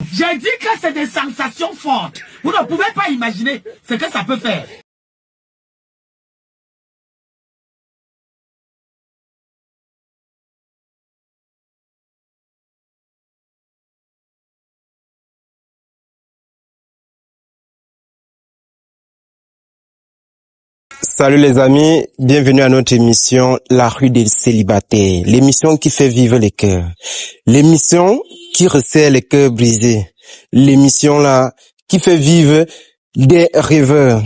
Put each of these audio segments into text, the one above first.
J'ai dit que c'est des sensations fortes. Vous ne pouvez pas imaginer ce que ça peut faire. Salut les amis, bienvenue à notre émission La rue des célibataires, l'émission qui fait vivre les cœurs, l'émission qui resserre les cœurs brisés, l'émission là qui fait vivre des rêveurs.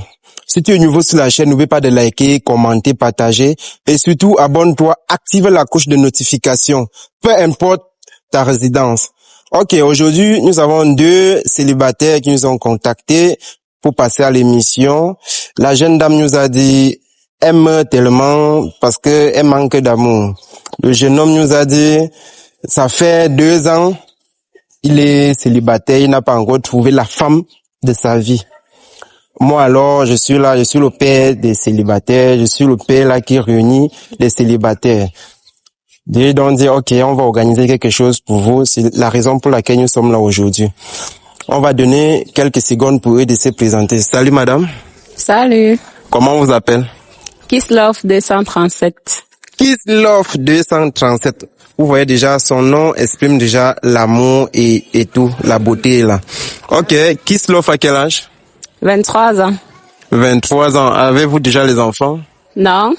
Si tu es nouveau sur la chaîne, n'oublie pas de liker, commenter, partager et surtout abonne-toi, active la cloche de notification, peu importe ta résidence. Ok, aujourd'hui nous avons deux célibataires qui nous ont contactés pour passer à l'émission. La jeune dame nous a dit aime tellement parce que elle manque d'amour. Le jeune homme nous a dit ça fait 2 ans, il est célibataire, il n'a pas encore trouvé la femme de sa vie. Moi alors, je suis là, je suis le père des célibataires, je suis le père là qui réunit les célibataires. J'ai donc dit ok, on va organiser quelque chose pour vous, c'est la raison pour laquelle nous sommes là aujourd'hui. On va donner quelques secondes pour eux de se présenter. Salut madame. Salut. Comment on vous appelle? Kisslove 237. Kisslove 237. Vous voyez déjà, son nom exprime déjà l'amour et tout, la beauté là. Ok, Kisslove à quel âge? 23 ans. 23 ans. Avez-vous déjà les enfants? Non.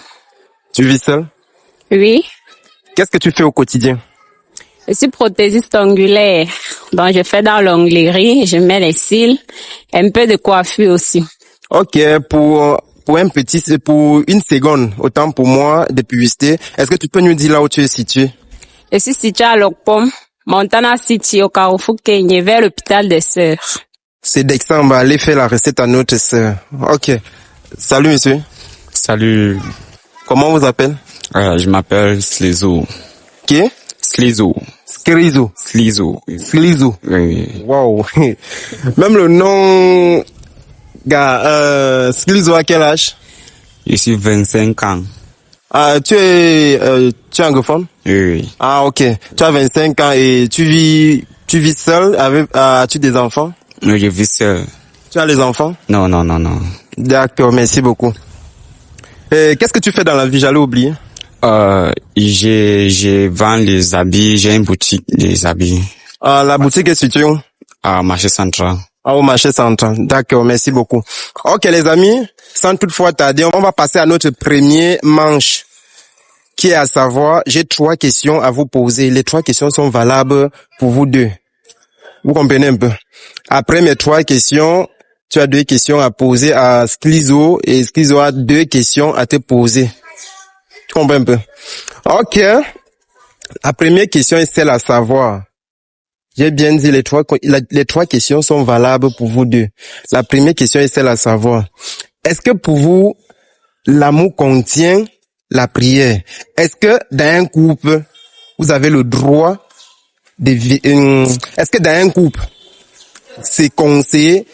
Tu vis seul? Oui. Qu'est-ce que tu fais au quotidien? Je suis prothésiste ongulaire. Donc je fais dans l'onglerie, je mets les cils, un peu de coiffure aussi. Ok, pour une seconde, autant pour moi de publicité, est-ce que tu peux nous dire là où tu es situé? Je suis située à Lokpom, Montana City, au Carrefour Kenya, vers l'hôpital des Sœurs. C'est Dexter, on va aller faire la recette à notre sœur. Ok. Salut monsieur. Salut. Comment on vous appelle? Je m'appelle Slizo. Qui? Slizo. Skrizo. Slizo. Slizo. Oui. Wow. Même le nom, gars, Slizo à quel âge? Je suis 25 ans. Tu es anglophone? Oui. Ah, ok. Tu as 25 ans et tu vis seul as-tu des enfants? Oui, je vis seul. Tu as les enfants? Non. D'accord, merci beaucoup. Qu'est-ce que tu fais dans la vie? J'allais oublier. Je vends les habits, j'ai une boutique des habits. La boutique est située où? À marché central. Au marché central. D'accord, merci beaucoup. Ok les amis, sans toutefois tarder, on va passer à notre premier manche, qui est à savoir, j'ai 3 questions à vous poser. Les 3 questions sont valables pour vous deux. Vous comprenez un peu? Après mes 3 questions, tu as 2 questions à poser à Sklizo et Sklizo a 2 questions à te poser. Tu comprends un peu? Ok. La première question est celle à savoir. J'ai bien dit les 3 questions sont valables pour vous deux. La première question est celle à savoir. Est-ce que pour vous, l'amour contient la prière? Est-ce que dans un couple, vous avez le droit est-ce que dans un couple, c'est conseillé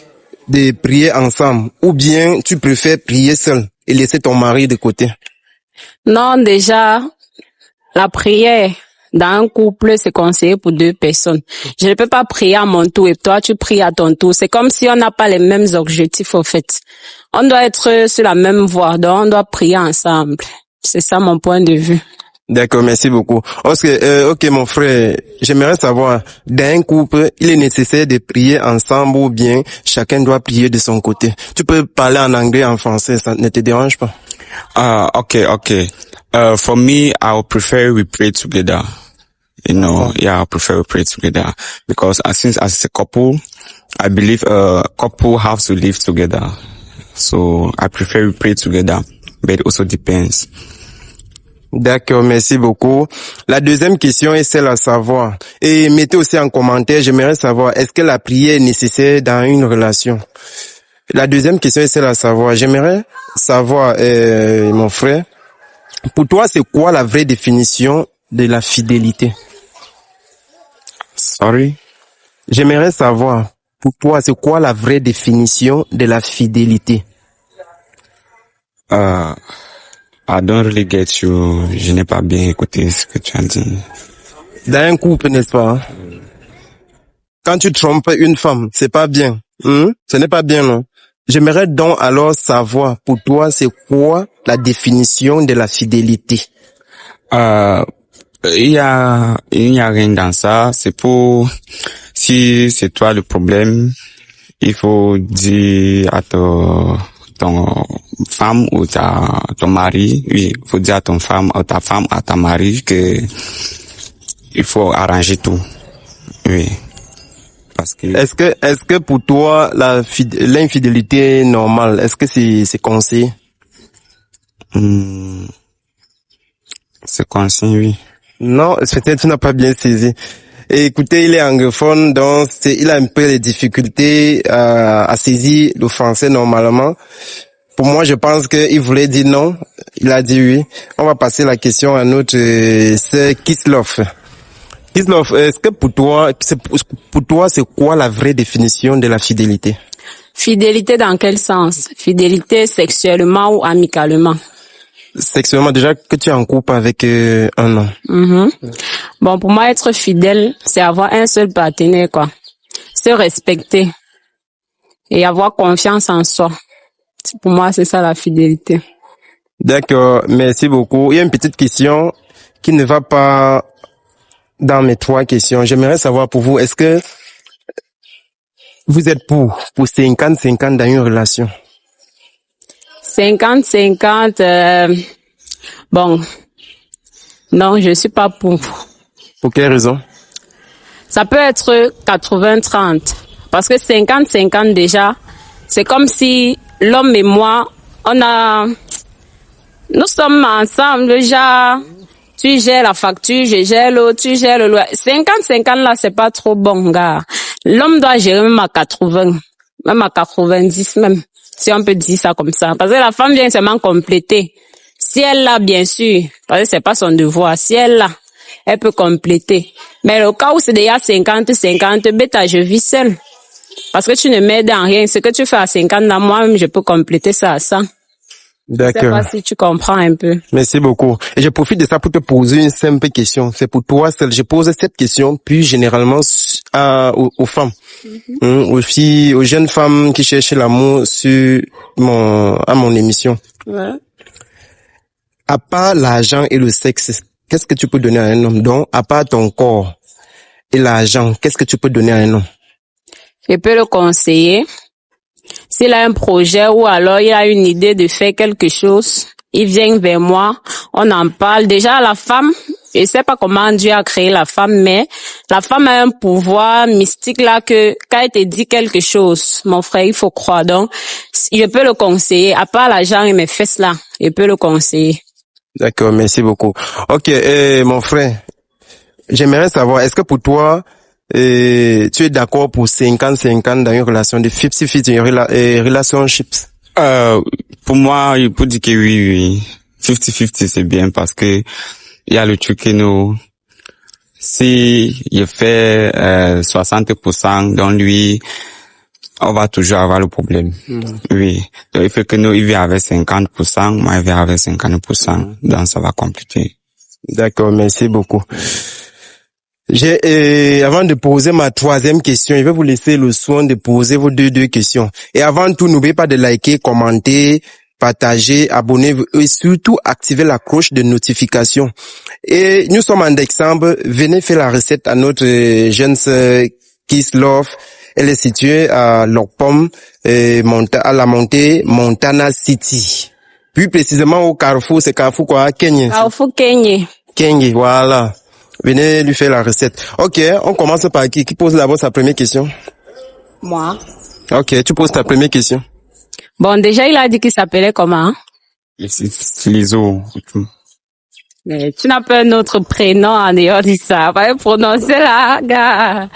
de prier ensemble ou bien tu préfères prier seul et laisser ton mari de côté? Non, déjà, la prière dans un couple, c'est conseillé pour 2 personnes. Je ne peux pas prier à mon tour et toi, tu pries à ton tour. C'est comme si on n'a pas les mêmes objectifs, au fait. On doit être sur la même voie, donc on doit prier ensemble. C'est ça mon point de vue. D'accord, merci beaucoup. Ok, mon frère, j'aimerais savoir, dans un couple, il est nécessaire de prier ensemble ou bien chacun doit prier de son côté? Tu peux parler en anglais, en français, ça ne te dérange pas? Okay. For me, I would prefer we pray together. I prefer we pray together because since as a couple, I believe couple have to live together. So I prefer we pray together, but it also depends. D'accord, merci beaucoup. La deuxième question est celle à savoir. Et mettez aussi en commentaire, j'aimerais savoir, est-ce que la prière est nécessaire dans une relation? La deuxième question est celle à savoir. J'aimerais savoir, mon frère, pour toi, c'est quoi la vraie définition de la fidélité? Sorry? J'aimerais savoir, pour toi, c'est quoi la vraie définition de la fidélité? I don't really get you. Je n'ai pas bien écouté ce que tu as dit. Dans un couple, n'est-ce pas? quand tu trompes une femme, c'est pas bien. Ce n'est pas bien, non? J'aimerais donc alors savoir, pour toi, c'est quoi la définition de la fidélité? Il y a rien dans ça. C'est pour, si c'est toi le problème, il faut dire à ton femme ou ton mari, oui, il faut dire à ton femme, à ta femme, à ta mari que il faut arranger tout. Oui. Parce que Est-ce que pour toi, l'infidélité est normale? Est-ce que c'est conseillé? c'est conscient, oui. Non, peut-être tu n'as pas bien saisi. Et écoutez, il est anglophone, donc il a un peu les difficultés à saisir le français normalement. Pour moi, je pense qu'il voulait dire non. Il a dit oui. On va passer la question à notre sœur Kislov. Kislov, est-ce que pour toi, c'est quoi la vraie définition de la fidélité? Fidélité dans quel sens? Fidélité sexuellement ou amicalement? Sexuellement, déjà que tu es en couple avec un homme. Bon, pour moi, être fidèle, c'est avoir un seul partenaire, quoi. Se respecter et avoir confiance en soi. Pour moi, c'est ça la fidélité. D'accord, merci beaucoup. Il y a une petite question qui ne va pas dans mes 3 questions. J'aimerais savoir pour vous, est-ce que vous êtes pour 50-50 dans une relation? 50-50, bon, non, je suis pas pour. Pour quelle raison? Ça peut être 80-30. Parce que 50-50 déjà, c'est comme si l'homme et moi, nous sommes ensemble déjà. Tu gères la facture, je gère l'eau, tu gères le loyer. 50-50 là, c'est pas trop bon, gars. L'homme doit gérer même à 80, même à 90 même. Si on peut dire ça comme ça. Parce que la femme vient seulement compléter. Si elle l'a, bien sûr, parce que c'est pas son devoir. Si elle l'a, elle peut compléter. Mais le cas où c'est déjà 50-50, bêta, je vis seule. Parce que tu ne m'aides en rien. Ce que tu fais à 50, là, moi-même, je peux compléter ça à 100. D'accord. Je sais pas si tu comprends un peu. Merci beaucoup. Et je profite de ça pour te poser une simple question. C'est pour toi seul. Je pose cette question, puis généralement aux femmes, aux filles, aux jeunes femmes qui cherchent l'amour à mon émission. Ouais. À part l'argent et le sexe, qu'est-ce que tu peux donner à un homme? Donc, à part ton corps et l'argent, qu'est-ce que tu peux donner à un homme? Je peux le conseiller. S'il a un projet ou alors il a une idée de faire quelque chose, il vient vers moi, on en parle. Déjà, la femme, je sais pas comment Dieu a créé la femme, mais la femme a un pouvoir mystique là que quand elle te dit quelque chose, mon frère, il faut croire. Donc, je peux le conseiller. À part l'argent et mes fesses là, je peux le conseiller. D'accord, merci beaucoup. Ok, mon frère, j'aimerais savoir, est-ce que pour toi, tu es d'accord pour 50-50 dans une relation de 50-50 relationships? Pour moi, il peut dire que oui. 50-50, c'est bien parce que il y a le truc que nous, si il fait 60%, donc lui, on va toujours avoir le problème. Oui. Donc, il fait que nous, il vit avec 50%, moi, il vit avec 50%. Donc, ça va compliquer. D'accord, merci beaucoup. Avant de poser ma 3e question, je vais vous laisser le soin de poser vos deux questions. Et avant tout, n'oubliez pas de liker, commenter, partager, abonnez-vous et surtout activer la cloche de notification. Et nous sommes en décembre, venez faire la recette à notre jeune sœur Kislov. Elle est située à Lokpom, à la montée Montana City. Plus précisément au Carrefour, c'est Carrefour quoi? Kenya. Carrefour Kenya. Kenya, voilà. Venez lui faire la recette. Ok, on commence par qui? Qui pose d'abord sa première question? Moi. Ok, tu poses ta première question. Bon, déjà, il a dit qu'il s'appelait comment? Liso. Mais tu n'as pas un autre prénom en dehors de ça. Va prononcer là, gars.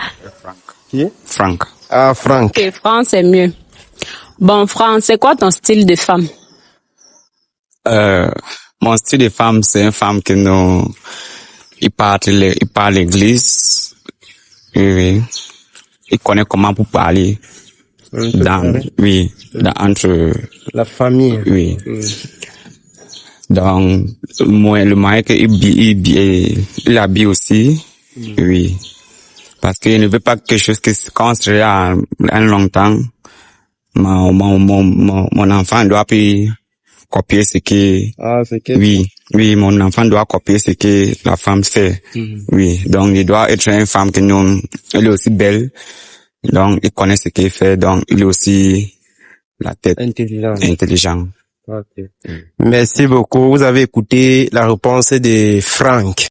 Qui? Franck. Ah, Franck. Ok, Franck, c'est mieux. Bon, Franck, c'est quoi ton style de femme? Mon style de femme, c'est une femme qui nous, il part à l'église. Oui. Il connaît comment pour parler. Entre la famille. Oui. Donc, moi, le mari il habille aussi. Oui. Parce que je ne veux pas quelque chose que quand on sera un longtemps, mon enfant doit puis copier ce que, c'est que... oui, mon enfant doit copier ce que la femme fait. Oui, donc il doit être une femme que nous, elle est aussi belle, donc il connaît ce qu'il fait, donc il est aussi la tête intelligent. Okay. Merci beaucoup. Vous avez écouté la réponse de Franck.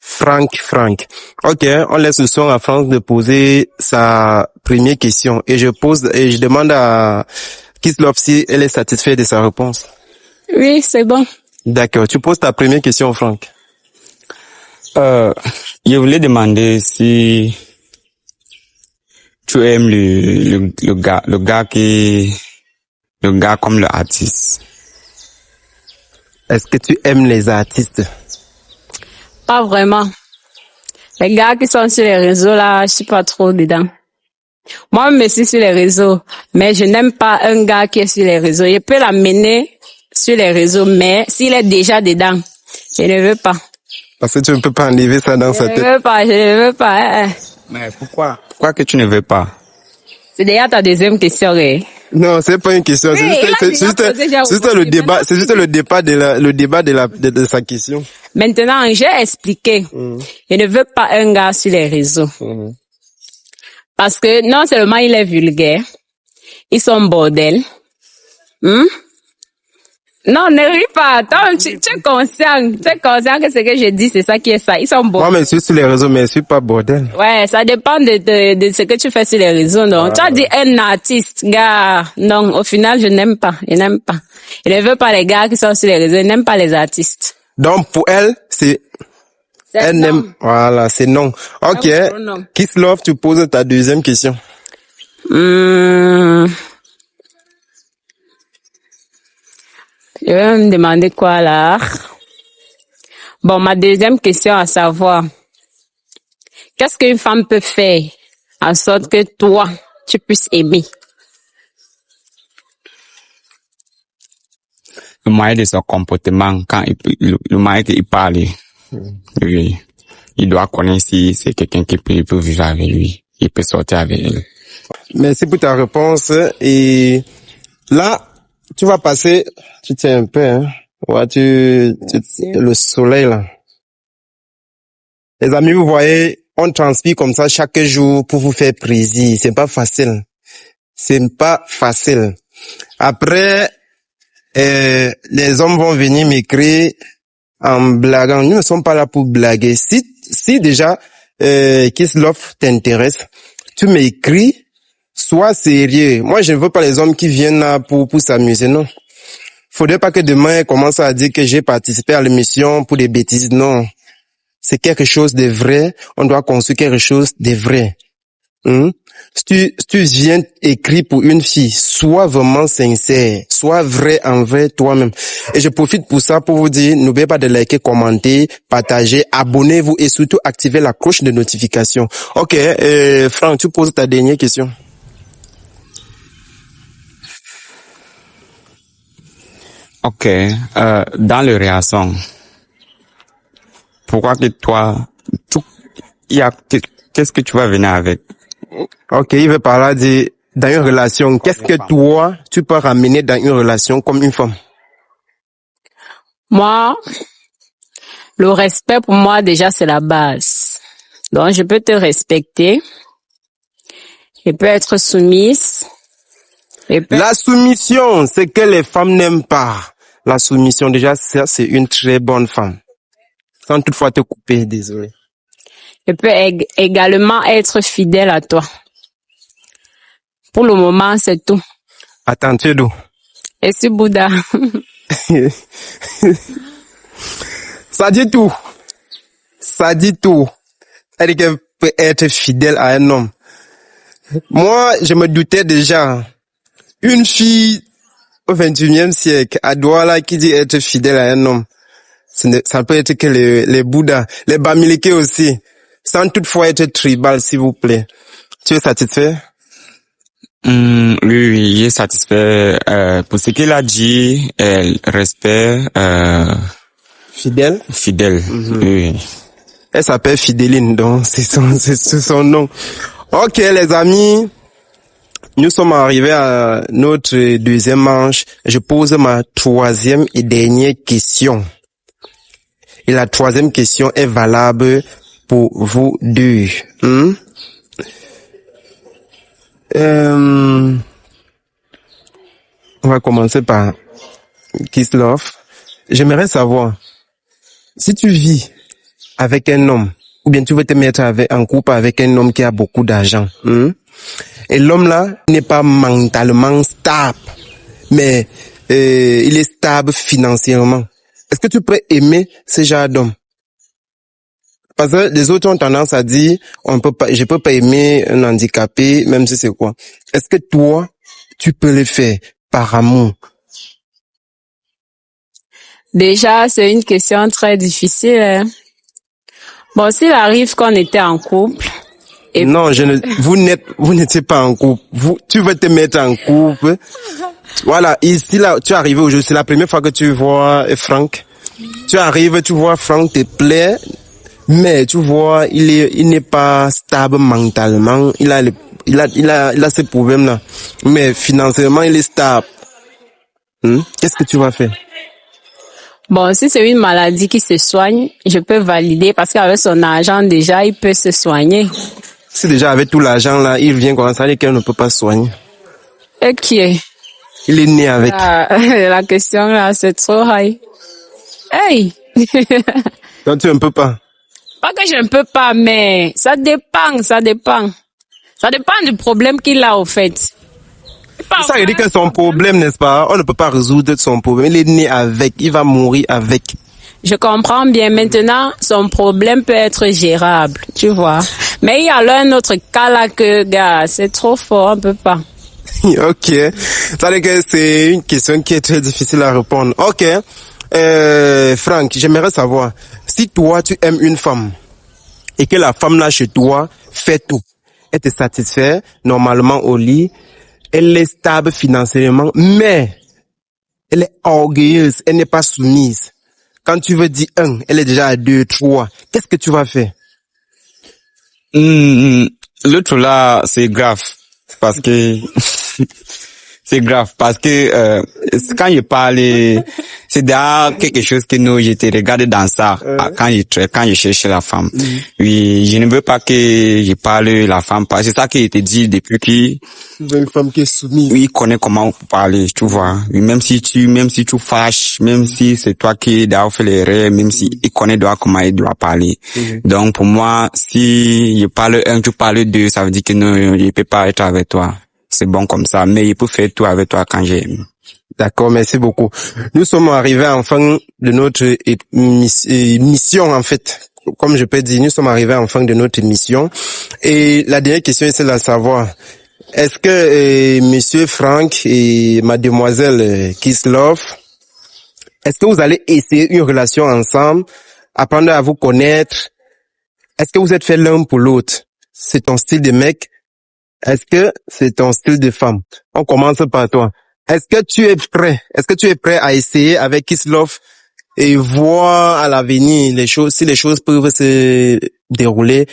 Franck. Ok, on laisse le son à Franck de poser sa première question et je demande à Kislof si elle est satisfaite de sa réponse. Oui, c'est bon. D'accord, tu poses ta première question, Franck. Je voulais demander si tu aimes le gars comme l'artiste. Est-ce que tu aimes les artistes? Pas vraiment. Les gars qui sont sur les réseaux, là, je suis pas trop dedans. Moi, je me suis sur les réseaux, mais je n'aime pas un gars qui est sur les réseaux. Je peux l'amener sur les réseaux, mais s'il est déjà dedans, je ne veux pas. Parce que tu ne peux pas enlever ça dans sa tête. Je ne veux pas. Mais pourquoi? Pourquoi que tu ne veux pas? C'est déjà ta deuxième question, Non, c'est pas une question. Oui, c'est juste le débat. C'est juste le débat de sa question. Maintenant, j'ai expliqué. Je ne veux pas un gars sur les réseaux. Parce que non seulement il est vulgaire, ils sont bordel. Non, ne ris pas. Attends, tu es conscient. Tu es conscient que ce que je dis, c'est ça qui est ça. Ils sont bordel. Moi, je suis sur les réseaux, mais je suis pas bordel. Ouais, ça dépend de ce que tu fais sur les réseaux, non. Tu as dit un artiste, gars. Non, au final, je n'aime pas. Je n'aime pas. Je ne veux pas les gars qui sont sur les réseaux. Je n'aime pas les artistes. Donc, pour elle, elle n'aime, voilà, c'est non. Ok. Kislof, tu poses ta deuxième question. Je vais me demander quoi là. Bon, ma deuxième question à savoir, qu'est-ce qu'une femme peut faire en sorte que toi, tu puisses aimer? Le moyen de son comportement, quand le moyen qu'il parle, oui, il doit connaître si c'est quelqu'un qui peut vivre avec lui, il peut sortir avec elle. Merci pour ta réponse. Et là, tu vas passer, tu tiens un peu, hein. Ouais, le soleil, là. Les amis, vous voyez, on transpire comme ça chaque jour pour vous faire plaisir. C'est pas facile. Après, les hommes vont venir m'écrire en blaguant. Nous ne sommes pas là pour blaguer. Si déjà, Kislof t'intéresse, tu m'écris, sois sérieux. Moi, je ne veux pas les hommes qui viennent là pour s'amuser, non. Faudrait pas que demain, ils commencent à dire que j'ai participé à l'émission pour des bêtises, non. C'est quelque chose de vrai. On doit construire quelque chose de vrai. Si tu viens écrire pour une fille, sois vraiment sincère, sois vrai envers toi-même. Et je profite pour ça pour vous dire, n'oubliez pas de liker, commenter, partager, abonnez-vous et surtout activez la cloche de notification. Ok, Franck, tu poses ta dernière question. Ok, dans le réaction, pourquoi que toi, qu'est-ce que tu vas venir avec? Ok, il veut parler dans une relation. Qu'est-ce que toi, tu peux ramener dans une relation comme une femme? Moi, le respect pour moi déjà c'est la base. Donc je peux te respecter. Je peux être soumise. La soumission, c'est que les femmes n'aiment pas. La soumission, déjà, ça, c'est une très bonne femme. Sans toutefois te couper, désolé. Je peux également être fidèle à toi. Pour le moment, c'est tout. Attends, tu es d'où? Et si Bouddha? Ça dit tout. Ça dit tout. Elle peut être fidèle à un homme. Moi, je me doutais déjà. Une fille au 21e siècle, à Douala, qui dit être fidèle à un homme. Ça peut être que les Bouddhas, les Bamileke aussi. Sans toutefois être tribal, s'il vous plaît. Tu es satisfait? Oui, il est satisfait. Pour ce qu'il a dit, respect, fidèle. Oui. Elle s'appelle Fidéline, donc c'est son nom. Ok, les amis. Nous sommes arrivés à notre deuxième manche. Je pose ma troisième et dernière question. Et la troisième question est valable pour vous deux. On va commencer par Kislof. J'aimerais savoir, si tu vis avec un homme, ou bien tu veux te mettre en couple avec un homme qui a beaucoup d'argent, et l'homme là n'est pas mentalement stable, mais il est stable financièrement. Est-ce que tu peux aimer ce genre d'homme? Parce que les autres ont tendance à dire, je peux pas aimer un handicapé, même si c'est quoi. Est-ce que toi, tu peux le faire par amour? Déjà, c'est une question très difficile. Hein. Bon, s'il arrive qu'on était en couple. Et non, vous n'étiez pas en couple. Tu veux te mettre en couple. Voilà, ici là, tu es arrivé aujourd'hui, c'est la première fois que tu vois Franck. Tu arrives, tu vois Franck te plaît, mais tu vois, il n'est pas stable mentalement. Il a ces problèmes là, mais financièrement il est stable. Qu'est-ce que tu vas faire? Bon, si c'est une maladie qui se soigne, je peux valider parce qu'avec son argent déjà, il peut se soigner. Si déjà avec tout l'argent là, il vient commencer à dire qu'elle ne peut pas soigner. Et qui est? Il est né avec. La question là, c'est trop high. Hey! Donc tu ne peux pas. Pas que je ne peux pas, mais ça dépend. Ça dépend du problème qu'il a au fait. Ça veut dire que son problème, n'est-ce pas? On ne peut pas résoudre son problème. Il est né avec, il va mourir avec. Je comprends bien. Maintenant, son problème peut être gérable, tu vois. Mais il y a là un autre cas là que, gars, c'est trop fort, on peut pas. Ok. Ça veut dire que c'est une question qui est très difficile à répondre. Ok. Franck, j'aimerais savoir, si toi, tu aimes une femme, et que la femme là chez toi fait tout, elle te satisfait normalement au lit, elle est stable financièrement, mais elle est orgueilleuse, elle n'est pas soumise. Quand tu veux dire 1, elle est déjà à 2, 3. Qu'est-ce que tu vas faire? L'autre là, c'est grave. Parce que... c'est grave. Parce que quand je parle, c'est déjà quelque chose que nous, je te regarde dans ça. Quand je cherche la femme. Oui, je ne veux pas que je parle la femme. C'est ça que je te dis depuis que... Une femme qui est soumise. Oui, il connaît comment parler, tu vois. Oui, même si tu fâches, même si c'est toi qui dois faire l'erreur, même si il connaît comment il doit parler. Donc, pour moi, si je parle 1, tu parles 2, ça veut dire que non, je peux pas être avec toi. C'est bon comme ça, mais il peut faire tout avec toi quand j'aime. D'accord, merci beaucoup. Nous sommes arrivés à la fin de notre mission, en fait. Comme je peux dire, nous sommes arrivés à la fin de notre mission. Et la dernière question, c'est de savoir, est-ce que Monsieur Franck et Mademoiselle Kislof, est-ce que vous allez essayer une relation ensemble, apprendre à vous connaître? Est-ce que vous êtes fait l'un pour l'autre? C'est ton style de mec? Est-ce que c'est ton style de femme? On commence par toi. Est-ce que tu es prêt? Est-ce que tu es prêt à essayer avec Kislof et voir à l'avenir les choses, si les choses peuvent se dérouler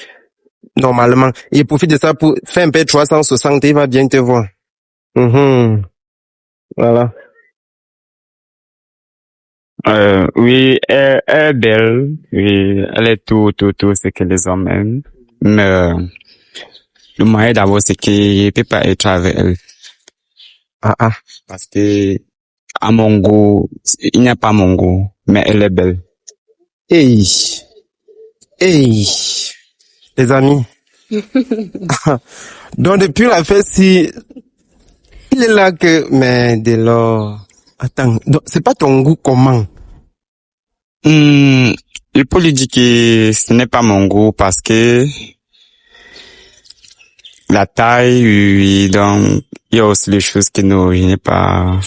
normalement? Il profite de ça pour faire un peu 360, il va bien te voir. Voilà. Oui, elle est belle. Oui, elle est tout ce que les hommes aiment. Mais le moyen d'abord, c'est que je peux pas être avec elle. Parce que à mon goût, il n'y a pas mon goût, mais elle est belle. Hey, les amis. Donc depuis la fête, si il est là que, mais dès lors, attends, donc c'est pas ton goût comment? Il peut lui dire que ce n'est pas mon goût parce que la taille, oui, donc il y a aussi les choses que non, je n'ai pas.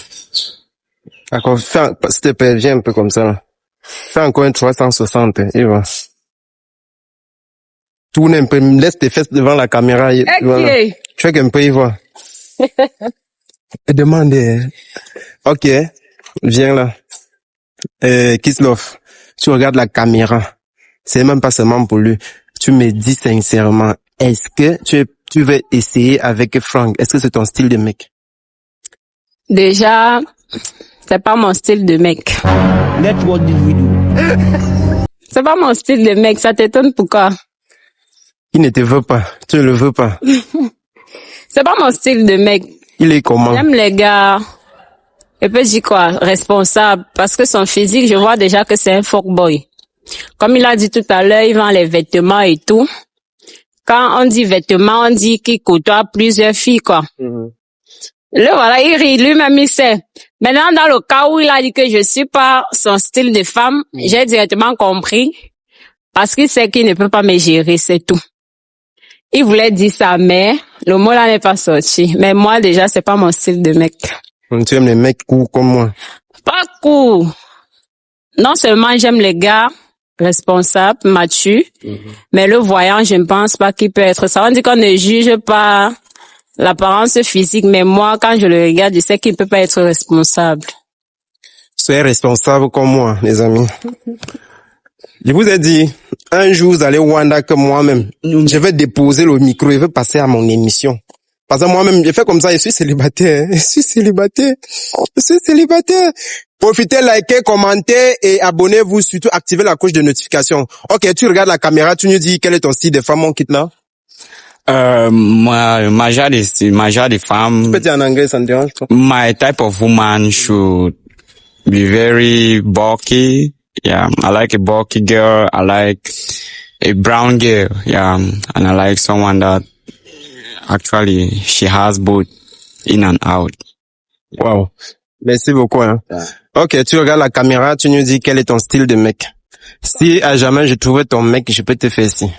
D'accord, s'il te plaît, viens un peu comme ça. Fais encore un 360, et voilà. Tourne un peu, laisse tes fesses devant la caméra. Voilà. Tu fais un peu, y voir. Et demande. Ok, viens là. Kislof, tu regardes la caméra. c'est même pas seulement pour lui. Tu me dis sincèrement, est-ce que tu veux essayer avec Frank? Est-ce que c'est ton style de mec? Déjà, c'est pas mon style de mec. Let what did we do? C'est pas mon style de mec, ça t'étonne pourquoi? Il ne te veut pas. Tu ne le veux pas. C'est pas mon style de mec. Il est comment? J'aime les gars, et puis dire quoi, responsable, parce que son physique, je vois déjà que c'est un fuckboy. Comme il a dit tout à l'heure, il vend les vêtements et tout. Quand on dit vêtements, on dit qu'il côtoie plusieurs filles, quoi. Là, voilà, il rit, lui-même, il sait. Maintenant, dans le cas où il a dit que je suis pas son style de femme, j'ai directement compris, parce qu'il sait qu'il ne peut pas me gérer, c'est tout. Il voulait dire ça, mais le mot là n'est pas sorti. Mais moi, déjà, c'est pas mon style de mec. Tu aimes les mecs courts comme moi? Pas cool. Non seulement j'aime les gars responsables, matures, mais le voyant, je ne pense pas qu'il peut être ça. On dit qu'on ne juge pas l'apparence physique, mais moi, quand je le regarde, je sais qu'il ne peut pas être responsable. Soyez responsable comme moi, les amis. Je vous ai dit, un jour, vous allez wonder que moi-même, je vais déposer le micro et je vais passer à mon émission. Parce que moi-même, je fais comme ça, je suis célibataire. Je suis célibataire. Profitez, likez, commentez et abonnez-vous. Surtout, activez la cloche de notification. Ok, tu regardes la caméra, tu nous dis quel est ton style de femme, on quitte là. My genre de femme. Tu peux dire en anglais, ça ne dérange pas. My type of woman should be very bulky. Yeah, I like a bulky girl. I like a brown girl. Yeah, and I like someone that actually she has both in and out. Wow. Merci beaucoup, hein. Ok, tu regardes la caméra, tu nous dis quel est ton style de mec. Si à jamais je trouvais ton mec, je peux te faire ci.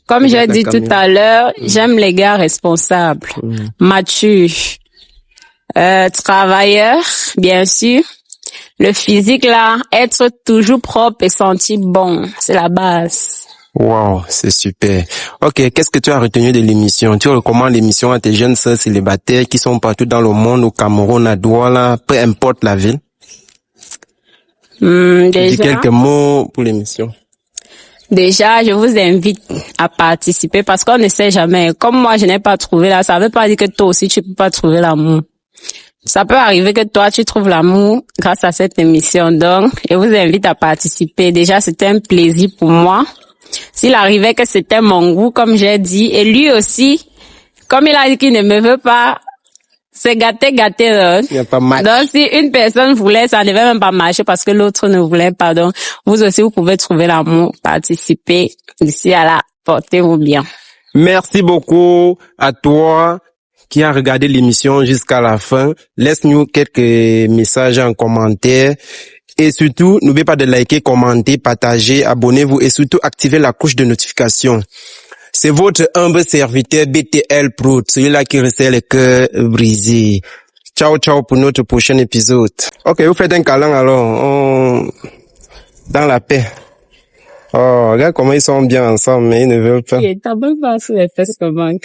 Comme j'ai dit tout à l'heure, j'aime les gars responsables, matures, travailleurs, bien sûr. Le physique là, être toujours propre et sentir bon, c'est la base. Wow, c'est super. Ok, qu'est-ce que tu as retenu de l'émission? Tu recommandes l'émission à tes jeunes sœurs célibataires qui sont partout dans le monde, au Cameroun, à Douala, peu importe la ville? Déjà, dis quelques mots pour l'émission. Déjà, je vous invite à participer parce qu'on ne sait jamais. Comme moi, je n'ai pas trouvé là, ça veut pas dire que toi aussi tu peux pas trouver l'amour. Ça peut arriver que toi, tu trouves l'amour grâce à cette émission. Donc, je vous invite à participer. Déjà, c'était un plaisir pour moi. S'il arrivait que c'était mon goût, comme j'ai dit, et lui aussi, comme il a dit qu'il ne me veut pas, c'est gâté. Il n'y a pas match. Donc, si une personne voulait, ça ne devait même pas marcher parce que l'autre ne voulait pas. Donc, vous aussi, vous pouvez trouver l'amour, participer. D'ici à là, portez-vous bien. Merci beaucoup à toi qui a regardé l'émission jusqu'à la fin. Laisse-nous quelques messages en commentaire. Et surtout, n'oubliez pas de liker, commenter, partager, abonnez-vous et surtout activez la cloche de notification. C'est votre humble serviteur BTL Pro, celui-là qui resserre le cœur brisé. Ciao, ciao pour notre prochain épisode. Ok, vous faites un câlin alors, dans la paix. Oh, regarde comment ils sont bien ensemble, mais ils ne veulent pas. T'as même pas sous les fesses comme